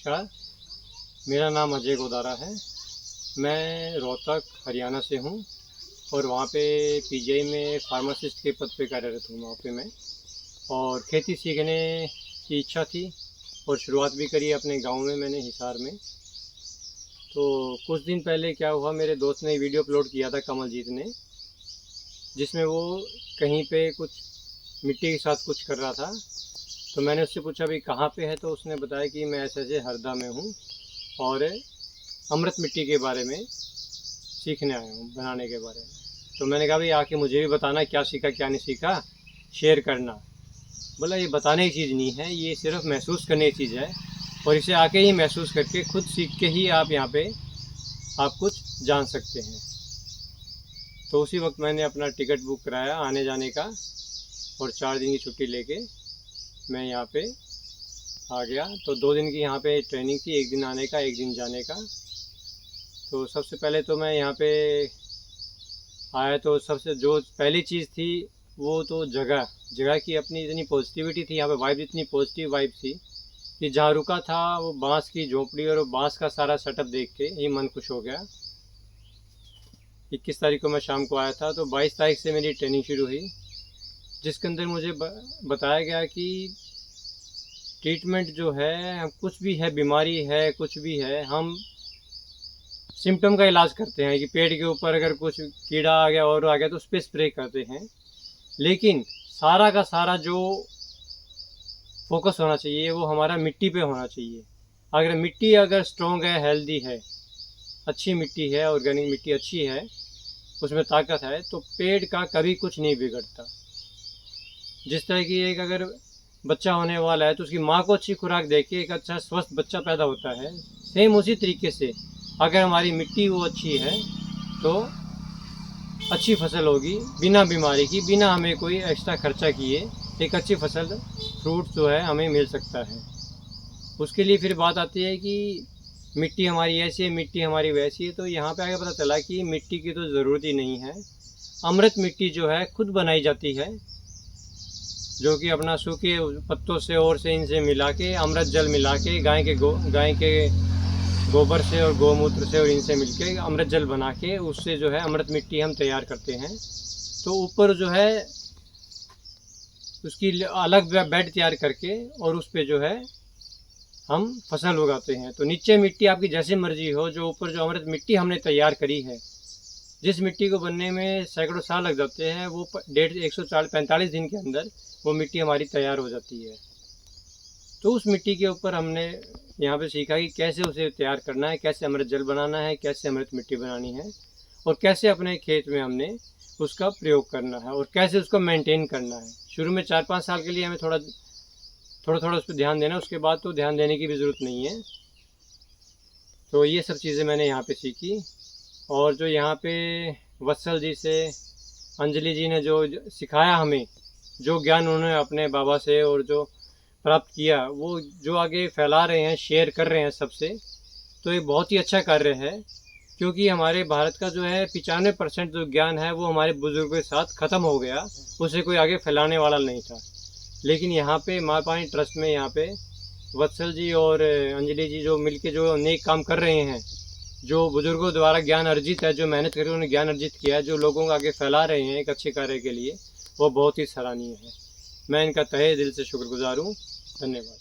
नमस्कार, मेरा नाम अजय गोदारा है। मैं रोहतक हरियाणा से हूँ और वहाँ पे पीजीआई में फार्मासिस्ट के पद पे कार्यरत हूँ वहाँ पे मैं। और खेती सीखने की इच्छा थी और शुरुआत भी करी अपने गांव में मैंने, हिसार में। तो कुछ दिन पहले क्या हुआ, मेरे दोस्त ने वीडियो अपलोड किया था कमलजीत ने, जिसमें वो कहीं पे कुछ मिट्टी के साथ कुछ कर रहा था। तो मैंने उससे पूछा भाई कहाँ पे है, तो उसने बताया कि मैं ऐसे हरदा में हूँ और अमृत मिट्टी के बारे में सीखने आया हूँ, बनाने के बारे में। तो मैंने कहा भाई आके मुझे भी बताना क्या सीखा क्या नहीं सीखा, शेयर करना। बोला ये बताने की चीज़ नहीं है, ये सिर्फ महसूस करने की चीज़ है और इसे आके ही महसूस करके खुद सीख के ही आप यहाँ पे आप कुछ जान सकते हैं। तो उसी वक्त मैंने अपना टिकट बुक कराया आने जाने का और 4 दिन की छुट्टी लेके मैं यहाँ पे आ गया। तो 2 दिन की यहाँ पे ट्रेनिंग थी, 1 दिन आने का 1 दिन जाने का। तो सबसे पहले तो मैं यहाँ पे आया तो सबसे जो पहली चीज़ थी वो तो जगह की अपनी इतनी पॉजिटिविटी थी, यहाँ पे वाइब इतनी पॉजिटिव वाइब थी कि जहाँ रुका था वो बांस की झोपड़ी और वो बांस का सारा सेटअप देख के ही मन खुश हो गया। 21 तारीख को मैं शाम को आया था, तो 22 तारीख से मेरी ट्रेनिंग शुरू हुई, जिसके अंदर मुझे बताया गया कि ट्रीटमेंट जो है, हम कुछ भी है, बीमारी है, कुछ भी है, हम सिम्टम का इलाज करते हैं कि पेट के ऊपर अगर कुछ कीड़ा आ गया और आ गया तो उस पर स्प्रे करते हैं। लेकिन सारा का सारा जो फोकस होना चाहिए वो हमारा मिट्टी पे होना चाहिए। अगर मिट्टी अगर स्ट्रॉन्ग है, हेल्दी है, अच्छी मिट्टी है, ऑर्गेनिक मिट्टी अच्छी है, उसमें ताकत है, तो पेट का कभी कुछ नहीं बिगड़ता। जिस तरह की एक अगर बच्चा होने वाला है तो उसकी माँ को अच्छी खुराक दे के एक अच्छा स्वस्थ बच्चा पैदा होता है, सेम उसी तरीके से अगर हमारी मिट्टी वो अच्छी है तो अच्छी फसल होगी, बिना बीमारी की, बिना हमें कोई एक्स्ट्रा खर्चा किए एक अच्छी फसल, फ्रूट जो है हमें मिल सकता है। उसके लिए फिर बात आती है कि मिट्टी हमारी ऐसी है, मिट्टी हमारी वैसी है। तो यहाँ पे आगे पता चला कि मिट्टी की तो ज़रूरत ही नहीं है। अमृत मिट्टी जो है खुद बनाई जाती है, जो कि अपना सूखे पत्तों से और से इनसे मिला के, अमृत जल मिला के, गाय के गोबर से और गौमूत्र से और इनसे मिलके अमृत जल बना के उससे जो है अमृत मिट्टी हम तैयार करते हैं। तो ऊपर जो है उसकी अलग बेड तैयार करके और उस पर जो है हम फसल उगाते हैं। तो नीचे मिट्टी आपकी जैसे मर्जी हो, जो ऊपर जो अमृत मिट्टी हमने तैयार करी है, जिस मिट्टी को बनने में सैकड़ों साल लग जाते हैं, वो 145 दिन के अंदर वो मिट्टी हमारी तैयार हो जाती है। तो उस मिट्टी के ऊपर हमने यहाँ पे सीखा कि कैसे उसे तैयार करना है, कैसे अमृत जल बनाना है, कैसे अमृत मिट्टी बनानी है और कैसे अपने खेत में हमने उसका प्रयोग करना है और कैसे उसको मेंटेन करना है। शुरू में 4-5 साल के लिए हमें थोड़ा उस पर ध्यान देना, उसके बाद तो ध्यान देने की भी ज़रूरत नहीं है। तो ये सब चीज़ें मैंने यहाँ पे सीखी। और जो यहाँ पे वत्सल जी से, अंजलि जी ने जो सिखाया हमें, जो ज्ञान उन्होंने अपने बाबा से और जो प्राप्त किया, वो जो आगे फैला रहे हैं, शेयर कर रहे हैं सबसे, तो ये बहुत ही अच्छा कार्य है। क्योंकि हमारे भारत का जो है 95% जो ज्ञान है वो हमारे बुजुर्गों के साथ ख़त्म हो गया, उसे कोई आगे फैलाने वाला नहीं था। लेकिन यहाँ पे माँ पानी ट्रस्ट में यहाँ पे वत्सल जी और अंजलि जी जो मिलके जो नेक काम कर रहे हैं, जो बुजुर्गों द्वारा ज्ञान अर्जित है, जो मेहनत करके उन्होंने ज्ञान अर्जित किया है, जो लोगों को आगे फैला रहे हैं एक अच्छे कार्य के लिए, वो बहुत ही सराहनीय है। मैं इनका तहे दिल से शुक्रगुजार हूँ। धन्यवाद।